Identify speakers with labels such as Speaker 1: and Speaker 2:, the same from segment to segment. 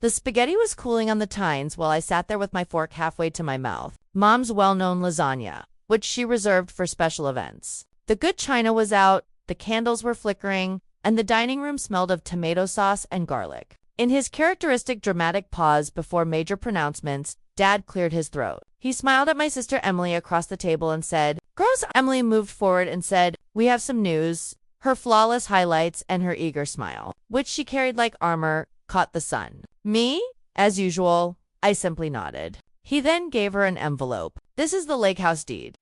Speaker 1: The spaghetti was cooling on the tines while I sat there with my fork halfway to my mouth. Mom's well-known lasagna, which she reserved for special events. The good china was out, the candles were flickering, and the dining room smelled of tomato sauce and garlic. In his characteristic dramatic pause before major pronouncements, Dad cleared his throat. He smiled at my sister Emily across the table and said, "Girls." Emily moved forward and said, "We have some news." Her flawless highlights and her eager smile, which she carried like armor, caught the sun. Me? As usual, I simply nodded. He then gave her an envelope. "This is the lake house deed.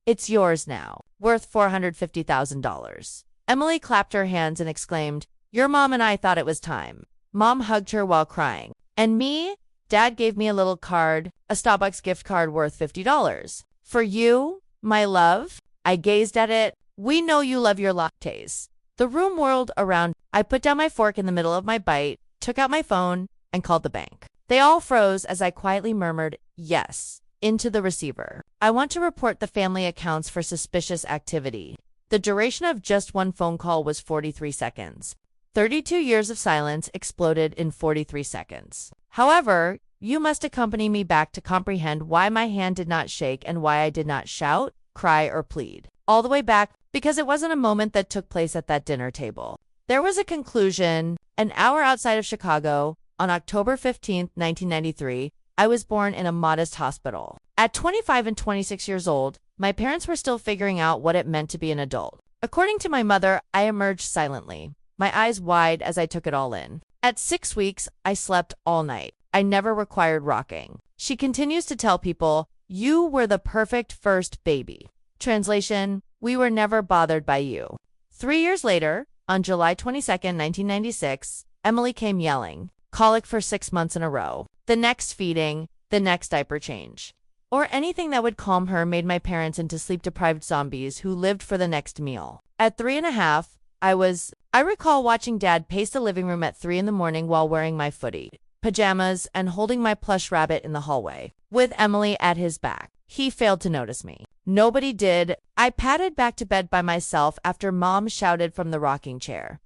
Speaker 1: It's yours now, worth $450,000. Emily clapped her hands and exclaimed, "Your mom and I thought it was time." Mom hugged her while crying. "And me?" Dad gave me a little card, a Starbucks gift card worth $50. "For you, my love." I gazed at it. "We know you love your lattes." The room whirled around. I put down my fork in the middle of my bite, took out my phone, and called the bank. They all froze as I quietly murmured, "Yes," into the receiver. "I want to report the family accounts for suspicious activity." The duration of just one phone call was 43 seconds. 32 years of silence exploded in 43 seconds. However, you must accompany me back to comprehend why my hand did not shake and why I did not shout, cry, or plead. All the way back, because it wasn't a moment that took place at that dinner table. There was a conclusion. An hour outside of Chicago, on October 15, 1993, I was born in a modest hospital. At 25 and 26 years old, my parents were still figuring out what it meant to be an adult. According to my mother, I emerged silently, my eyes wide as I took it all in. At 6 weeks, I slept all night. I never required rocking. She continues to tell people, "You were the perfect first baby." Translation, "We were never bothered by you." 3 years later, on July 22, 1996, Emily came yelling, colic for 6 months in a row. The next feeding, the next diaper change, or anything that would calm her made my parents into sleep-deprived zombies who lived for the next meal. At 3.5, I recall watching Dad pace the living room at 3 in the morning while wearing my footy pajamas and holding my plush rabbit in the hallway, with Emily at his back. He failed to notice me. Nobody did. I padded back to bed by myself after Mom shouted from the rocking chair,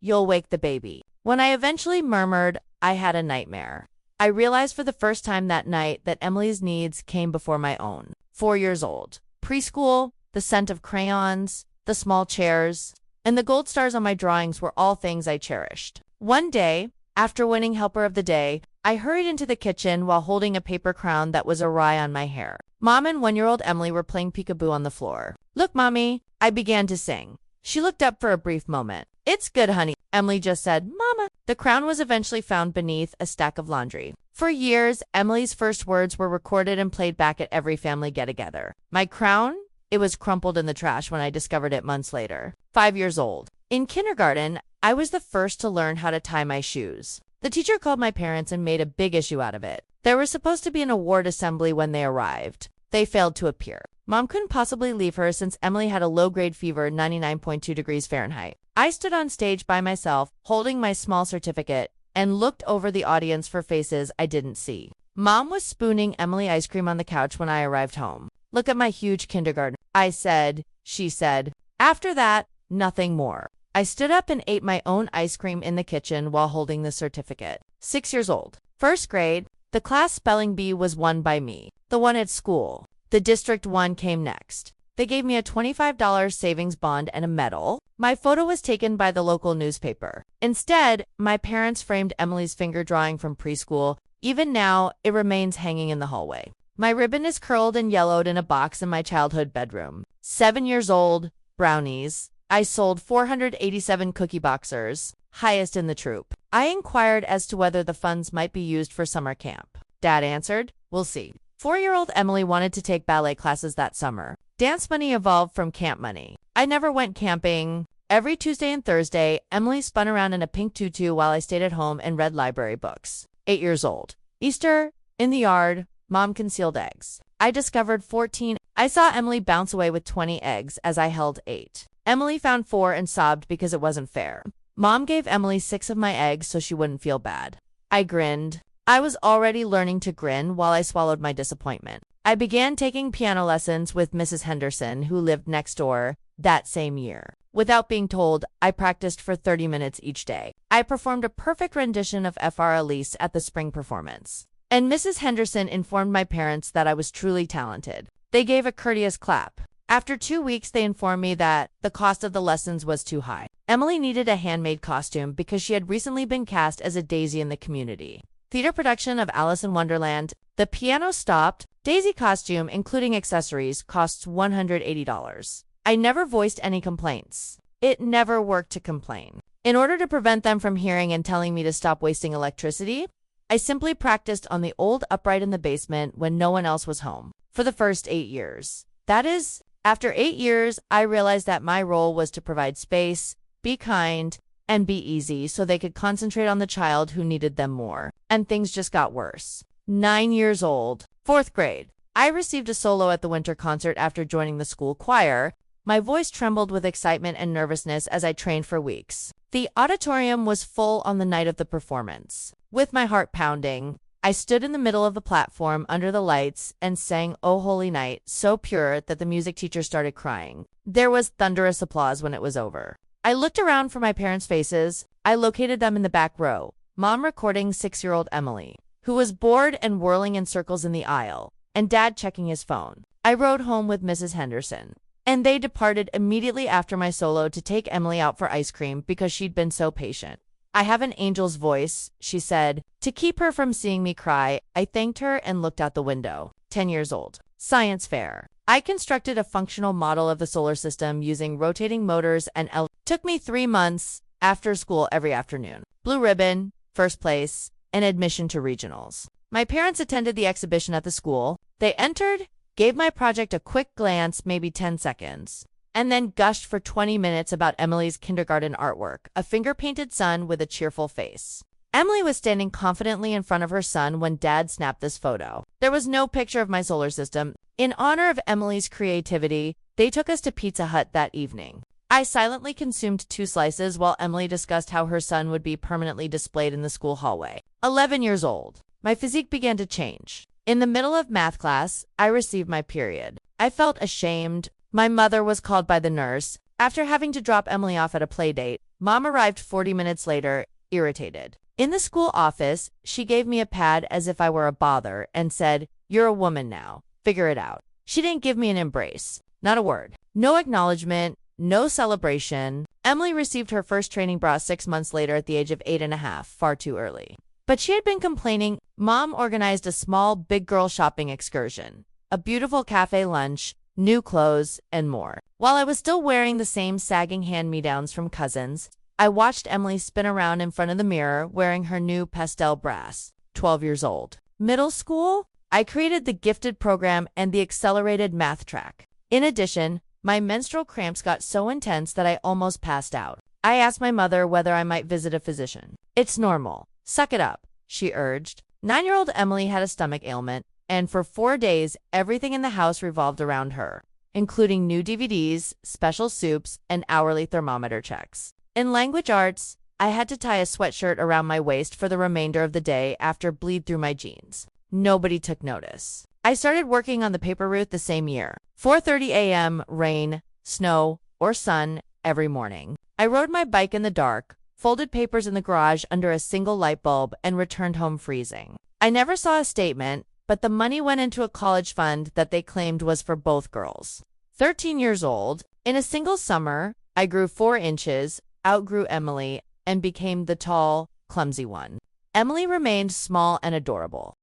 Speaker 1: "You'll wake the baby." When I eventually murmured, I had a nightmare. I realized for the first time that night that Emily's needs came before my own. 4 years old. Preschool, the scent of crayons, the small chairs, and the gold stars on my drawings were all things I cherished. One day, after winning Helper of the Day, I hurried into the kitchen while holding a paper crown that was awry on my hair. Mom and 1-year-old Emily were playing peekaboo on the floor. "Look, Mommy," I began to sing. She looked up for a brief moment. "It's good, honey," Emily just said. "Mama." The crown was eventually found beneath a stack of laundry. For years, Emily's first words were recorded and played back at every family get-together. My crown? It was crumpled in the trash when I discovered it months later. 5 years old. In kindergarten, I was the first to learn how to tie my shoes. The teacher called my parents and made a big issue out of it. There was supposed to be an award assembly when they arrived. They failed to appear. Mom couldn't possibly leave her since Emily had a low-grade fever, 99.2 degrees Fahrenheit. I stood on stage by myself, holding my small certificate, and looked over the audience for faces I didn't see. Mom was spooning Emily ice cream on the couch when I arrived home. "Look at my huge kindergarten," I said. She said. After that, nothing more. I stood up and ate my own ice cream in the kitchen while holding the certificate. 6 years old. First grade, the class spelling bee was won by me. The one at school. The district one came next. They gave me a $25 savings bond and a medal. My photo was taken by the local newspaper. Instead, my parents framed Emily's finger drawing from preschool. Even now, it remains hanging in the hallway. My ribbon is curled and yellowed in a box in my childhood bedroom. 7 years old, brownies. I sold 487 cookie boxers, highest in the troop. I inquired as to whether the funds might be used for summer camp. Dad answered, "We'll see." 4-year-old Emily wanted to take ballet classes that summer. Dance money evolved from camp money. I never went camping. Every Tuesday and Thursday, Emily spun around in a pink tutu while I stayed at home and read library books. 8 years old. Easter, in the yard, Mom concealed eggs. I discovered 14. I saw Emily bounce away with 20 eggs as I held 8. Emily found 4 and sobbed because it wasn't fair. Mom gave Emily 6 of my eggs so she wouldn't feel bad. I grinned. I was already learning to grin while I swallowed my disappointment. I began taking piano lessons with Mrs. Henderson, who lived next door, that same year. Without being told, I practiced for 30 minutes each day. I performed a perfect rendition of Fr. Elise at the spring performance. And Mrs. Henderson informed my parents that I was truly talented. They gave a courteous clap. After 2 weeks, they informed me that the cost of the lessons was too high. Emily needed a handmade costume because she had recently been cast as a Daisy in the Community theater production of Alice in Wonderland. The piano stopped. Daisy costume, including accessories, costs $180. I never voiced any complaints. It never worked to complain. In order to prevent them from hearing and telling me to stop wasting electricity, I simply practiced on the old upright in the basement when no one else was home for the first 8 years. That is, after 8 years, I realized that my role was to provide space, be kind, and be easy so they could concentrate on the child who needed them more. And things just got worse. 9 years old, 4th grade. I received a solo at the winter concert after joining the school choir. My voice trembled with excitement and nervousness as I trained for weeks. The auditorium was full on the night of the performance. With my heart pounding, I stood in the middle of the platform under the lights and sang "O Holy Night" so pure that the music teacher started crying. There was thunderous applause when it was over. I looked around for my parents' faces. I located them in the back row. Mom recording 6-year-old Emily, who was bored and whirling in circles in the aisle, and Dad checking his phone. I rode home with Mrs. Henderson, and they departed immediately after my solo to take Emily out for ice cream because she'd been so patient. "I have an angel's voice," she said. To keep her from seeing me cry, I thanked her and looked out the window. 10 years old. Science fair. I constructed a functional model of the solar system using rotating motors and Took me 3 months after school every afternoon. Blue ribbon, first place, and admission to regionals. My parents attended the exhibition at the school. They entered, gave my project a quick glance, maybe 10 seconds, and then gushed for 20 minutes about Emily's kindergarten artwork, a finger-painted sun with a cheerful face. Emily was standing confidently in front of her son when Dad snapped this photo. There was no picture of my solar system. In honor of Emily's creativity, they took us to Pizza Hut that evening. I silently consumed 2 slices while Emily discussed how her son would be permanently displayed in the school hallway. 11 years old. My physique began to change. In the middle of math class, I received my period. I felt ashamed. My mother was called by the nurse. After having to drop Emily off at a play date, Mom arrived 40 minutes later, irritated. In the school office, she gave me a pad as if I were a bother and said, "You're a woman now. Figure it out." She didn't give me an embrace. Not a word. No acknowledgement. No celebration. Emily received her first training bra 6 months later at the age of 8.5, far too early. But she had been complaining. Mom organized a small big girl shopping excursion, a beautiful cafe lunch, new clothes, and more. While I was still wearing the same sagging hand-me-downs from cousins, I watched Emily spin around in front of the mirror wearing her new pastel brass. 12 years old. Middle school? I created the gifted program and the accelerated math track. In addition, my menstrual cramps got so intense that I almost passed out. I asked my mother whether I might visit a physician. "It's normal. Suck it up," she urged. 9-year-old Emily had a stomach ailment, and for 4 days, everything in the house revolved around her, including new DVDs, special soups, and hourly thermometer checks. In language arts, I had to tie a sweatshirt around my waist for the remainder of the day after bleed through my jeans. Nobody took notice. I started working on the paper route the same year. 4:30 a.m., rain, snow, or sun, every morning. I rode my bike in the dark, folded papers in the garage under a single light bulb, and returned home freezing. I never saw a statement, but the money went into a college fund that they claimed was for both girls. 13 years old, in a single summer, I grew 4 inches, outgrew Emily, and became the tall, clumsy one. Emily remained small and adorable.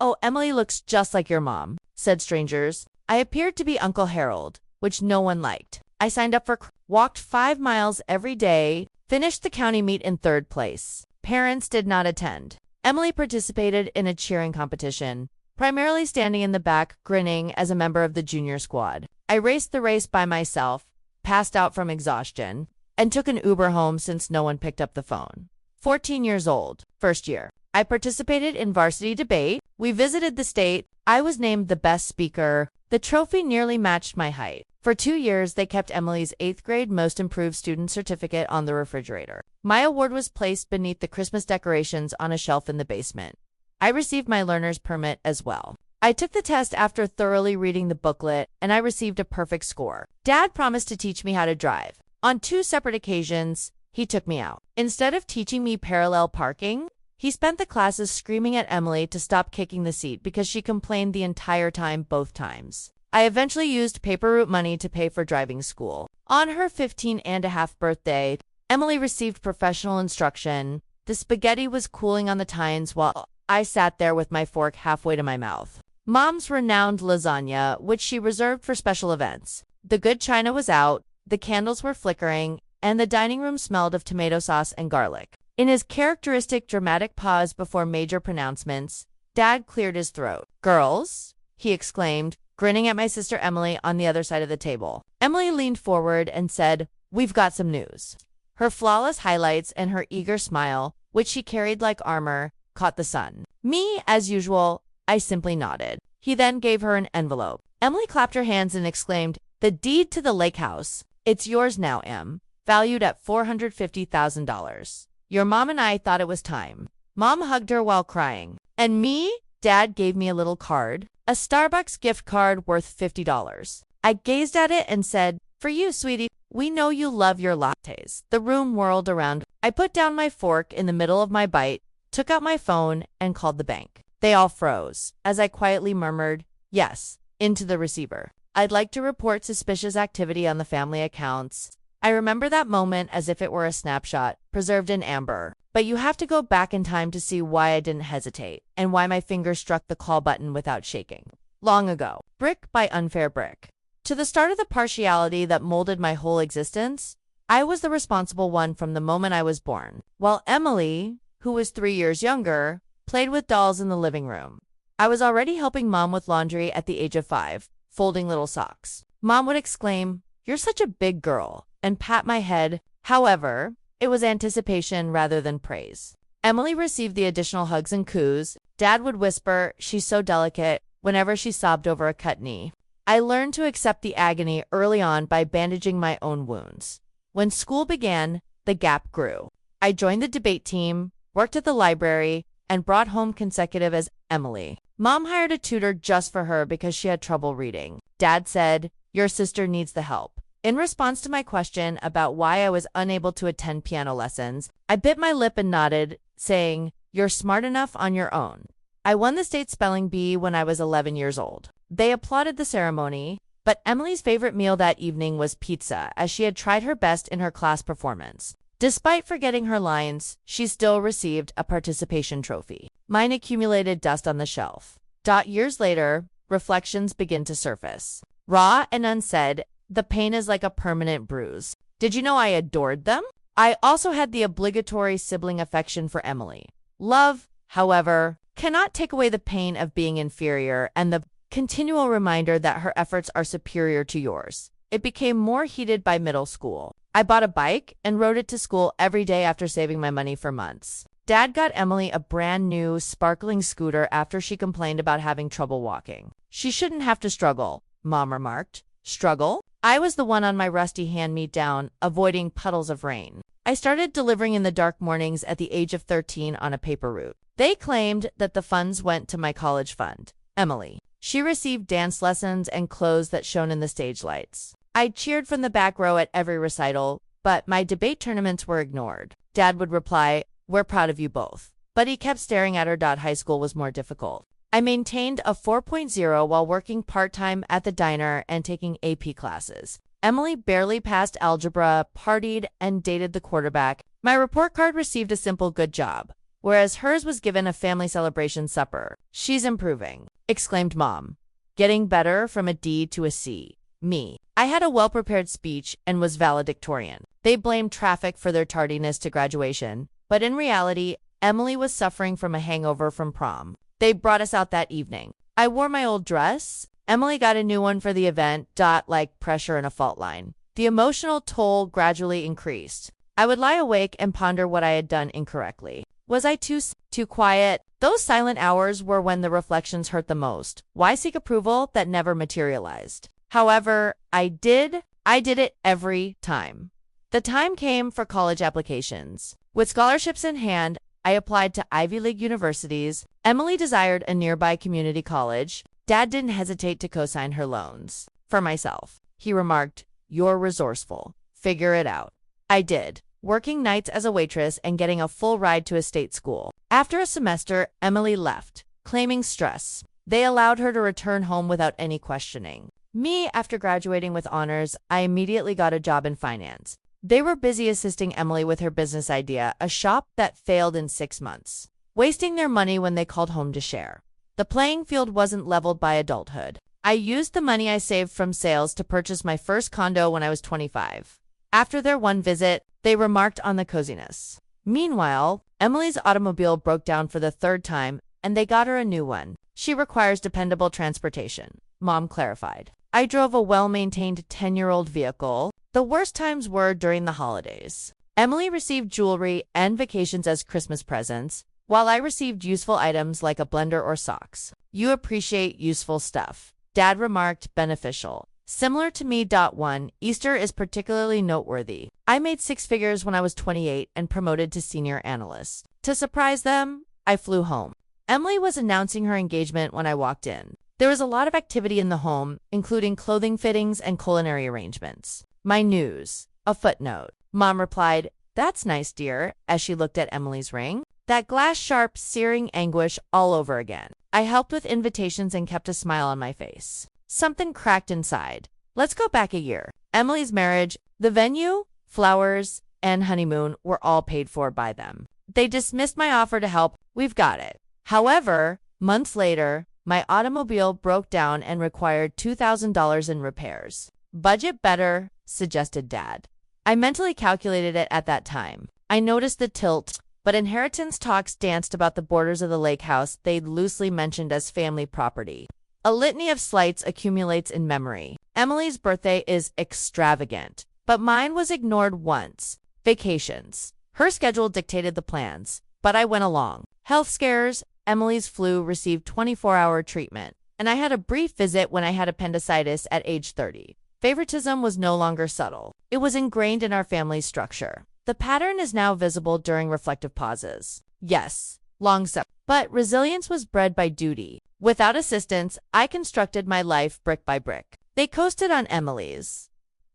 Speaker 1: "Oh, Emily looks just like your mom," said strangers. I appeared to be Uncle Harold, which no one liked. I signed up for walked 5 miles every day, finished the county meet in 3rd place. Parents did not attend. Emily participated in a cheering competition, primarily standing in the back, grinning as a member of the junior squad. I raced the race by myself, passed out from exhaustion, and took an Uber home since no one picked up the phone. 14 years old, 1st year. I participated in varsity debate. We visited the state. I was named the best speaker. The trophy nearly matched my height. For 2 years, they kept Emily's 8th grade Most Improved Student certificate on the refrigerator. My award was placed beneath the Christmas decorations on a shelf in the basement. I received my learner's permit as well. I took the test after thoroughly reading the booklet, and I received a perfect score. Dad promised to teach me how to drive. On 2 separate occasions, he took me out. Instead of teaching me parallel parking, he spent the classes screaming at Emily to stop kicking the seat because she complained the entire time both times. I eventually used paper route money to pay for driving school. On her 15-and-a-half birthday, Emily received professional instruction. The spaghetti was cooling on the tines while I sat there with my fork halfway to my mouth. Mom's renowned lasagna, which she reserved for special events. The good china was out, the candles were flickering, and the dining room smelled of tomato sauce and garlic. In his characteristic dramatic pause before major pronouncements, Dad cleared his throat. "Girls," he exclaimed, grinning at my sister Emily on the other side of the table. Emily leaned forward and said, "We've got some news." Her flawless highlights and her eager smile, which she carried like armor, caught the sun. Me, as usual, I simply nodded. He then gave her an envelope. Emily clapped her hands and exclaimed, "The deed to the lake house. It's yours now, Em. Valued at $450,000. Your mom and I thought it was time." Mom hugged her while crying. "And me?" Dad gave me a little card, a Starbucks gift card worth $50. I gazed at it and said, "For you, sweetie. We know you love your lattes." The room whirled around. I put down my fork in the middle of my bite, took out my phone, and called the bank. They all froze, as I quietly murmured, "Yes," into the receiver. "I'd like to report suspicious activity on the family accounts." I remember that moment as if it were a snapshot, preserved in amber. But you have to go back in time to see why I didn't hesitate, and why my finger struck the call button without shaking. Long ago. Brick by unfair brick. To the start of the partiality that molded my whole existence, I was the responsible one from the moment I was born, while Emily, who was 3 years younger, played with dolls in the living room. I was already helping Mom with laundry at the age of 5, folding little socks. Mom would exclaim, "You're such a big girl," and pat my head. However, it was anticipation rather than praise. Emily received the additional hugs and coos. Dad would whisper, "She's so delicate," whenever she sobbed over a cut knee. I learned to accept the agony early on by bandaging my own wounds. When school began, the gap grew. I joined the debate team, worked at the library, and brought home consecutive as Emily. Mom hired a tutor just for her because she had trouble reading. Dad said, "Your sister needs the help." In response to my question about why I was unable to attend piano lessons, I bit my lip and nodded, saying, "You're smart enough on your own." I won the state spelling bee when I was 11 years old. They applauded the ceremony, but Emily's favorite meal that evening was pizza, as she had tried her best in her class performance. Despite forgetting her lines, she still received a participation trophy. Mine accumulated dust on the shelf. Years later, reflections begin to surface. Raw and unsaid, the pain is like a permanent bruise. Did you know I adored them? I also had the obligatory sibling affection for Emily. Love, however, cannot take away the pain of being inferior and the continual reminder that her efforts are superior to yours. It became more heated by middle school. I bought a bike and rode it to school every day after saving my money for months. Dad got Emily a brand new, sparkling scooter after she complained about having trouble walking. "She shouldn't have to struggle," Mom remarked. Struggle? I was the one on my rusty hand-me-down, avoiding puddles of rain. I started delivering in the dark mornings at the age of 13 on a paper route. They claimed that the funds went to my college fund. Emily. She received dance lessons and clothes that shone in the stage lights. I cheered from the back row at every recital, but my debate tournaments were ignored. Dad would reply, "We're proud of you both." But he kept staring at her. High school was more difficult. I maintained a 4.0 while working part-time at the diner and taking AP classes. Emily barely passed algebra, partied, and dated the quarterback. My report card received a simple "good job," whereas hers was given a family celebration supper. "She's improving," exclaimed Mom. "Getting better from a D to a C." Me. I had a well-prepared speech and was valedictorian. They blamed traffic for their tardiness to graduation, but in reality, Emily was suffering from a hangover from prom. They brought us out that evening. I wore my old dress. Emily got a new one for the event. Like pressure in a fault line. The emotional toll gradually increased. I would lie awake and ponder what I had done incorrectly. Was I too quiet? Those silent hours were when the reflections hurt the most. Why seek approval that never materialized? However, I did it every time. The time came for college applications. With scholarships in hand, I applied to Ivy League universities. Emily desired a nearby community college. Dad didn't hesitate to co-sign her loans. For myself, he remarked, "You're resourceful. Figure it out." I did, working nights as a waitress and getting a full ride to a state school. After a semester, Emily left, claiming stress. They allowed her to return home without any questioning. Me, after graduating with honors, I immediately got a job in finance. They were busy assisting Emily with her business idea, a shop that failed in 6 months, wasting their money when they called home to share. The playing field wasn't leveled by adulthood. I used the money I saved from sales to purchase my first condo when I was 25. After their one visit, they remarked on the coziness. Meanwhile, Emily's automobile broke down for the 3rd time, and they got her a new one. She requires dependable transportation, Mom clarified. I drove a well-maintained 10-year-old vehicle. The worst times were during the holidays. Emily received jewelry and vacations as Christmas presents, while I received useful items like a blender or socks. You appreciate useful stuff, Dad remarked, beneficial. Similar to me. One, Easter is particularly noteworthy. I made 6 figures when I was 28 and promoted to senior analyst. To surprise them, I flew home. Emily was announcing her engagement when I walked in. There was a lot of activity in the home, including clothing fittings and culinary arrangements. My news. A footnote. Mom replied, "That's nice, dear," as she looked at Emily's ring. That glass-sharp, searing anguish all over again. I helped with invitations and kept a smile on my face. Something cracked inside. Let's go back a year. Emily's marriage, the venue, flowers, and honeymoon were all paid for by them. They dismissed my offer to help. We've got it. However, months later, my automobile broke down and required $2,000 in repairs. Budget better, suggested Dad. I mentally calculated it at that time. I noticed the tilt, but inheritance talks danced about the borders of the lake house they'd loosely mentioned as family property. A litany of slights accumulates in memory. Emily's birthday is extravagant, but mine was ignored once. Vacations. Her schedule dictated the plans, but I went along. Health scares. Emily's flu received 24-hour treatment, and I had a brief visit when I had appendicitis at age 30. Favoritism was no longer subtle. It was ingrained in our family's structure. The pattern is now visible during reflective pauses. Yes, long suffering. But resilience was bred by duty. Without assistance, I constructed my life brick by brick. They coasted on Emily's.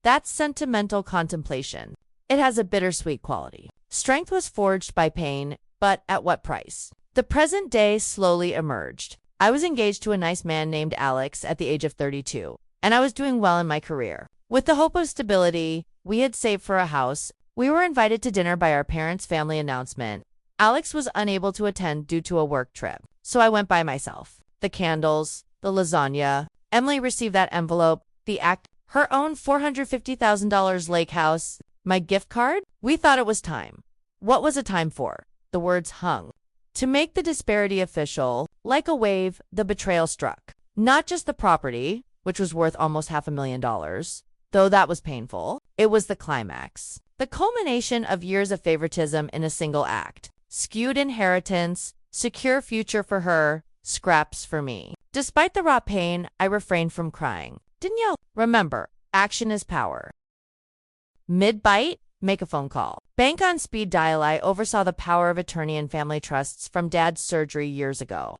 Speaker 1: That's sentimental contemplation. It has a bittersweet quality. Strength was forged by pain, but at what price? The present day slowly emerged. I was engaged to a nice man named Alex at the age of 32, and I was doing well in my career. With the hope of stability, we had saved for a house. We were invited to dinner by our parents' family announcement. Alex was unable to attend due to a work trip, so I went by myself. The candles, the lasagna. Emily received that envelope, the act, her own $450,000 lake house, my gift card. We thought it was time. What was it time for? The words hung. To make the disparity official, like a wave, the betrayal struck. Not just the property, which was worth almost $500,000, though that was painful. It was the climax. The culmination of years of favoritism in a single act. Skewed inheritance, secure future for her, scraps for me. Despite the raw pain, I refrained from crying. Didn't yell. Remember, action is power. Mid-bite, make a phone call. Bank on speed dial. I oversaw the power of attorney and family trusts from Dad's surgery years ago.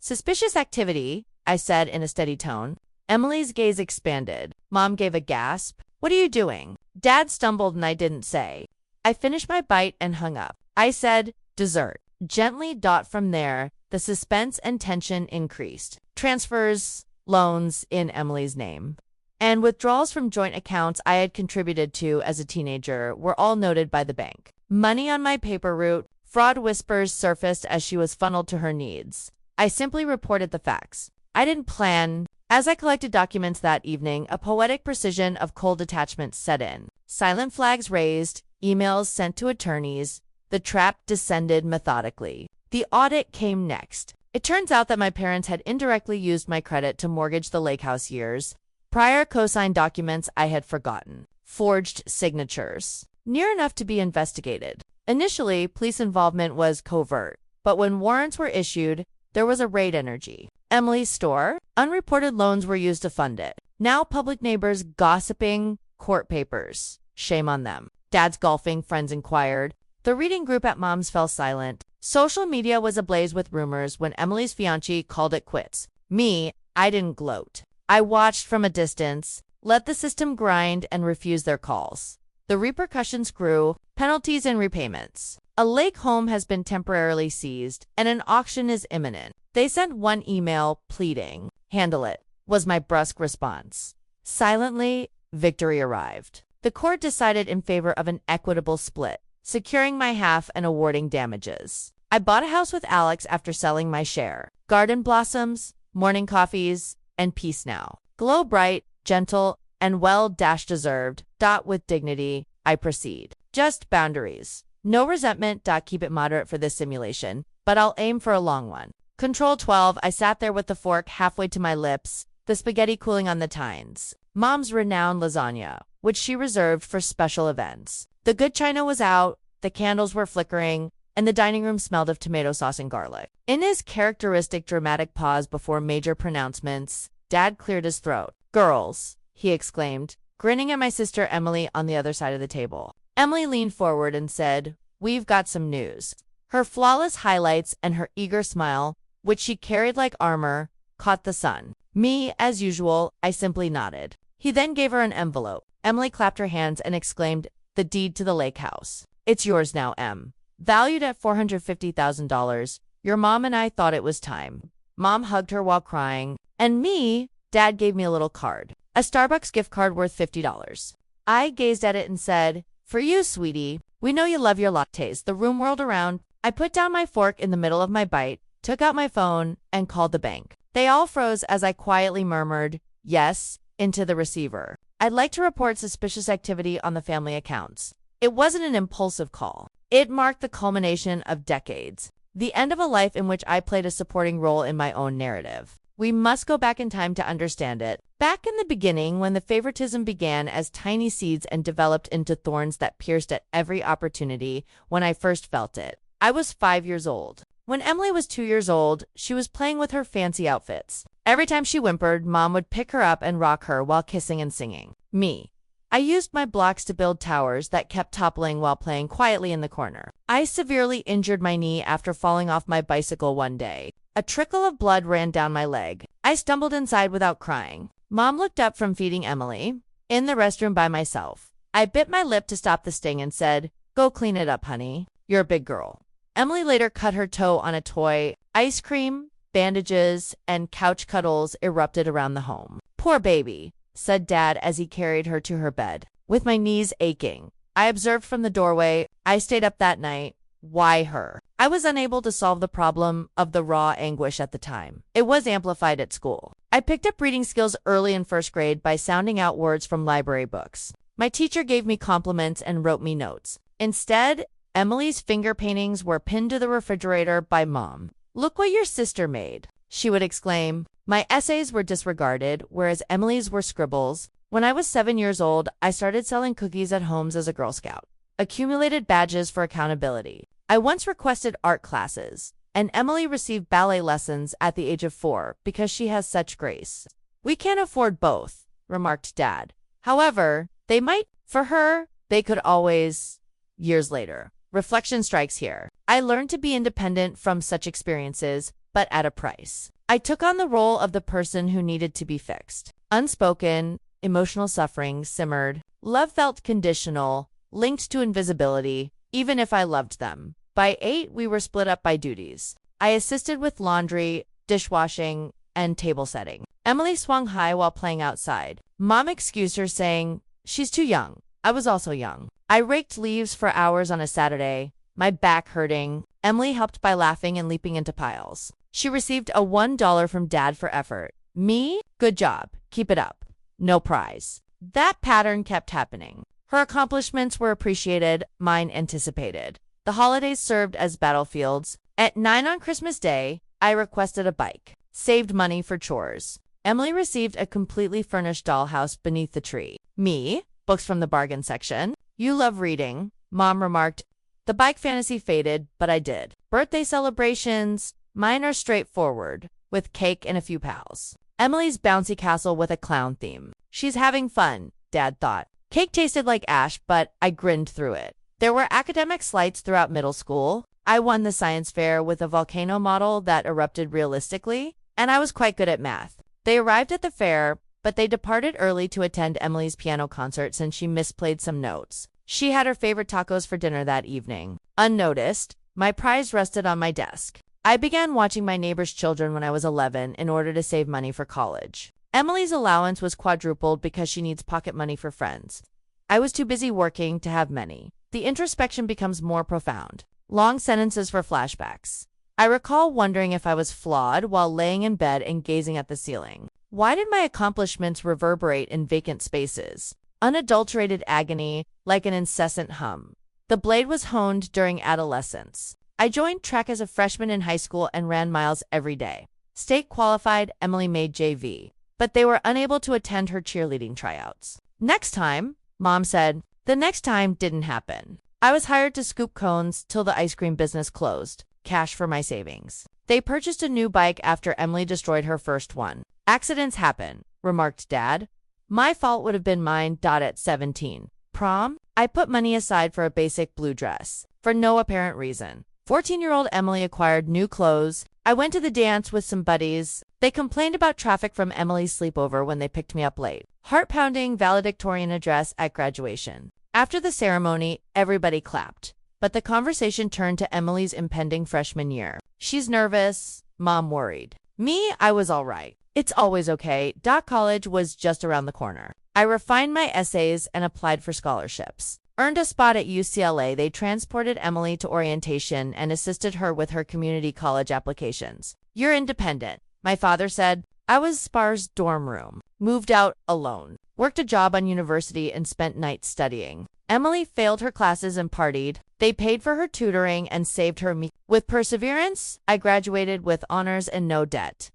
Speaker 1: Suspicious activity, I said in a steady tone. Emily's gaze expanded. Mom gave a gasp. What are you doing? Dad stumbled and I didn't say. I finished my bite and hung up. I said, dessert. Gently. From there, the suspense and tension increased. Transfers, loans in Emily's name, and withdrawals from joint accounts I had contributed to as a teenager were all noted by the bank. Money on my paper route. Fraud whispers surfaced as she was funneled to her needs. I simply reported the facts. I didn't plan. As I collected documents that evening, a poetic precision of cold detachment set in. Silent flags raised, emails sent to attorneys. The trap descended methodically. The audit came next. It turns out that my parents had indirectly used my credit to mortgage the lake house years. Prior co-signed documents I had forgotten. Forged signatures. Near enough to be investigated. Initially, police involvement was covert, but when warrants were issued, there was a raid energy. Emily's store? Unreported loans were used to fund it. Now public neighbors gossiping, court papers. Shame on them. Dad's golfing friends inquired. The reading group at Mom's fell silent. Social media was ablaze with rumors when Emily's fiancé called it quits. Me, I didn't gloat. I watched from a distance, let the system grind, and refuse their calls. The repercussions grew: penalties and repayments. A lake home has been temporarily seized, and an auction is imminent. They sent one email pleading. Handle it, was my brusque response. Silently, victory arrived. The court decided in favor of an equitable split, securing my half and awarding damages. I bought a house with Alex after selling my share. Garden blossoms, morning coffees, and peace now. Glow bright, gentle, and well-deserved. With dignity, I proceed. Just boundaries. No resentment. Keep it moderate for this simulation, but I'll aim for a long one. Control 12. I sat there with the fork halfway to my lips, the spaghetti cooling on the tines. Mom's renowned lasagna, which she reserved for special events. The good china was out, the candles were flickering, and the dining room smelled of tomato sauce and garlic. In his characteristic dramatic pause before major pronouncements, Dad cleared his throat. "Girls," he exclaimed, grinning at my sister Emily on the other side of the table. Emily leaned forward and said, "We've got some news." Her flawless highlights and her eager smile, which she carried like armor, caught the sun. Me, as usual, I simply nodded. He then gave her an envelope. Emily clapped her hands and exclaimed, "The deed to the lake house. It's yours now, Em. Valued at $450,000. Your mom and I thought it was time." Mom hugged her while crying, and me, Dad gave me a little card. A Starbucks gift card worth $50. I gazed at it and said, "For you, sweetie. We know you love your lattes." The room whirled around. I put down my fork in the middle of my bite, took out my phone, and called the bank. They all froze as I quietly murmured, "Yes," into the receiver. "I'd like to report suspicious activity on the family accounts." It wasn't an impulsive call. It marked the culmination of decades, the end of a life in which I played a supporting role in my own narrative. We must go back in time to understand it. Back in the beginning, when the favoritism began as tiny seeds and developed into thorns that pierced at every opportunity, when I first felt it. I was 5 years old. When Emily was 2 years old, she was playing with her fancy outfits. Every time she whimpered, Mom would pick her up and rock her while kissing and singing. Me. I used my blocks to build towers that kept toppling while playing quietly in the corner. I severely injured my knee after falling off my bicycle one day. A trickle of blood ran down my leg. I stumbled inside without crying. Mom looked up from feeding Emily. In the restroom by myself. I bit my lip to stop the sting and said, "Go clean it up, honey. You're a big girl." Emily later cut her toe on a toy. Ice cream, bandages, and couch cuddles erupted around the home. "Poor baby," said Dad as he carried her to her bed. With my knees aching, I observed from the doorway. I stayed up that night. Why her? I was unable to solve the problem of the raw anguish at the time. It was amplified at school. I picked up reading skills early in first grade by sounding out words from library books. My teacher gave me compliments and wrote me notes. Instead, Emily's finger paintings were pinned to the refrigerator by Mom. "Look what your sister made," she would exclaim. My essays were disregarded, whereas Emily's were scribbles. When I was 7 years old, I started selling cookies at homes as a Girl Scout. Accumulated badges for accountability. I once requested art classes, and Emily received ballet lessons at the age of 4 because she has such grace. "We can't afford both," remarked Dad. However, they might. For her, they could always. Years later. Reflection strikes here. I learned to be independent from such experiences, but at a price. I took on the role of the person who needed to be fixed. Unspoken, emotional suffering simmered. Love felt conditional, linked to invisibility, even if I loved them. By 8, we were split up by duties. I assisted with laundry, dishwashing, and table setting. Emily swung high while playing outside. Mom excused her, saying, "She's too young." I was also young. I raked leaves for hours on a Saturday, my back hurting. Emily helped by laughing and leaping into piles. She received a $1 from Dad for effort. Me? Good job. Keep it up. No prize. That pattern kept happening. Her accomplishments were appreciated, mine anticipated. The holidays served as battlefields. At 9 on Christmas Day, I requested a bike. Saved money for chores. Emily received a completely furnished dollhouse beneath the tree. Me? Books from the bargain section. "You love reading," Mom remarked. The bike fantasy faded, but I did. Birthday celebrations. Mine are straightforward, with cake and a few pals. Emily's bouncy castle with a clown theme. She's having fun, Dad thought. Cake tasted like ash, but I grinned through it. There were academic slights throughout middle school. I won the science fair with a volcano model that erupted realistically, and I was quite good at math. They arrived at the fair, but they departed early to attend Emily's piano concert since she misplayed some notes. She had her favorite tacos for dinner that evening. Unnoticed, my prize rested on my desk. I began watching my neighbor's children when I was 11 in order to save money for college. Emily's allowance was quadrupled because she needs pocket money for friends. I was too busy working to have many. The introspection becomes more profound. Long sentences for flashbacks. I recall wondering if I was flawed while laying in bed and gazing at the ceiling. Why did my accomplishments reverberate in vacant spaces? Unadulterated agony, like an incessant hum. The blade was honed during adolescence. I joined track as a freshman in high school and ran miles every day. State qualified, Emily made JV, but they were unable to attend her cheerleading tryouts. Next time, Mom said. The next time didn't happen. I was hired to scoop cones till the ice cream business closed. Cash for my savings. They purchased a new bike after Emily destroyed her first one. Accidents happen, remarked Dad. My fault would have been mine. At 17. Prom? I put money aside for a basic blue dress, for no apparent reason. 14-year-old Emily acquired new clothes. I went to the dance with some buddies. They complained about traffic from Emily's sleepover when they picked me up late. Heart-pounding valedictorian address at graduation. After the ceremony, everybody clapped. But the conversation turned to Emily's impending freshman year. She's nervous. Mom worried. Me, I was all right. It's always okay. College was just around the corner. I refined my essays and applied for scholarships. Earned a spot at UCLA. They transported Emily to orientation and assisted her with her community college applications. You're independent, my father said. I was sparse dorm room. Moved out alone. Worked a job on university and spent nights studying. Emily failed her classes and partied. They paid for her tutoring and saved her me. With perseverance, I graduated with honors and no debt.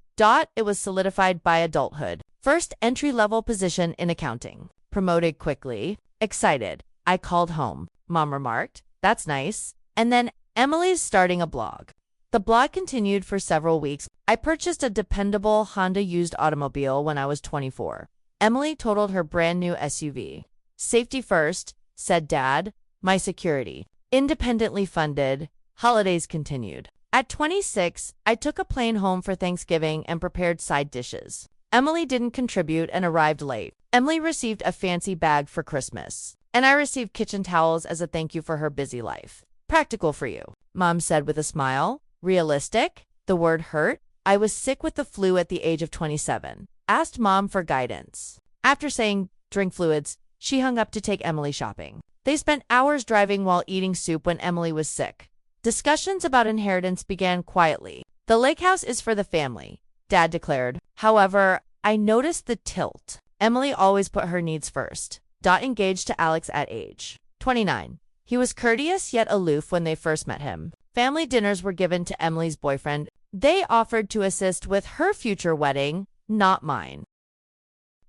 Speaker 1: It was solidified by adulthood. First entry-level position in accounting. Promoted quickly. Excited. I called home. Mom remarked, "That's nice." And then Emily's starting a blog. The blog continued for several weeks. I purchased a dependable Honda used automobile when I was 24. Emily totaled her brand new SUV. Safety first, said Dad. My security. Independently funded. Holidays continued. At 26, I took a plane home for Thanksgiving and prepared side dishes. Emily didn't contribute and arrived late. Emily received a fancy bag for Christmas, and I received kitchen towels as a thank you for her busy life. Practical for you, Mom said with a smile. Realistic? The word hurt. I was sick with the flu at the age of 27. Asked Mom for guidance. After saying, drink fluids, she hung up to take Emily shopping. They spent hours driving while eating soup when Emily was sick. Discussions about inheritance began quietly. The lake house is for the family, Dad declared. However, I noticed the tilt. Emily always put her needs first. Engaged to Alex at age 29. He was courteous yet aloof when they first met him. Family dinners were given to Emily's boyfriend. They offered to assist with her future wedding, not mine.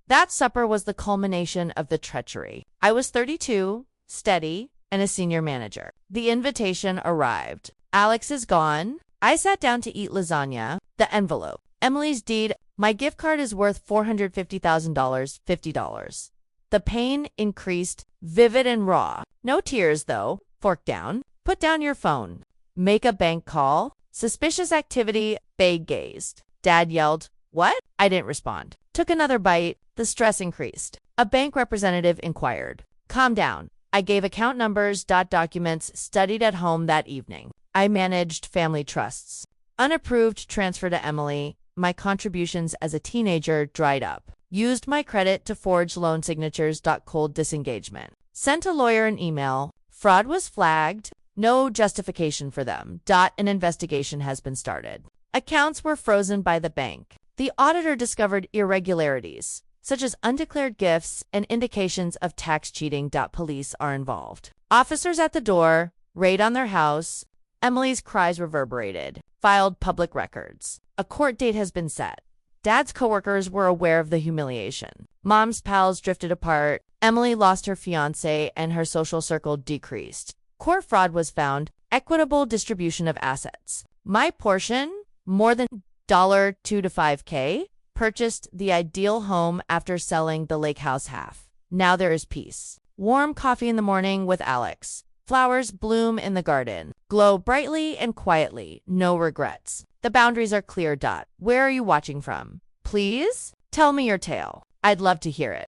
Speaker 1: That supper was the culmination of the treachery. I was 32, steady, and a senior manager. The invitation arrived. Alex is gone. I sat down to eat lasagna. The envelope. Emily's deed. My gift card is worth $450,000, $50. The pain increased, vivid and raw. No tears, though. Fork down. Put down your phone. Make a bank call. Suspicious activity. Vague gazed. Dad yelled, "What?" I didn't respond. Took another bite. The stress increased. A bank representative inquired. Calm down. I gave account numbers. Documents studied at home that evening. I managed family trusts. Unapproved transfer to Emily. My contributions as a teenager dried up. Used my credit to forge loan signatures. Cold disengagement. Sent a lawyer an email. Fraud was flagged. No justification for them. An investigation has been started. Accounts were frozen by the bank. The auditor discovered irregularities, such as undeclared gifts and indications of tax cheating. Police are involved. Officers at the door, raid on their house. Emily's cries reverberated. Filed public records. A court date has been set. Dad's coworkers were aware of the humiliation. Mom's pals drifted apart. Emily lost her fiancé and her social circle decreased. Court fraud was found. Equitable distribution of assets. My portion, more than $2 to $5K. Purchased the ideal home after selling the lake house half. Now there is peace. Warm coffee in the morning with Alex. Flowers bloom in the garden. Glow brightly and quietly. No regrets. The boundaries are clear. Where are you watching from? Please? Tell me your tale. I'd love to hear it.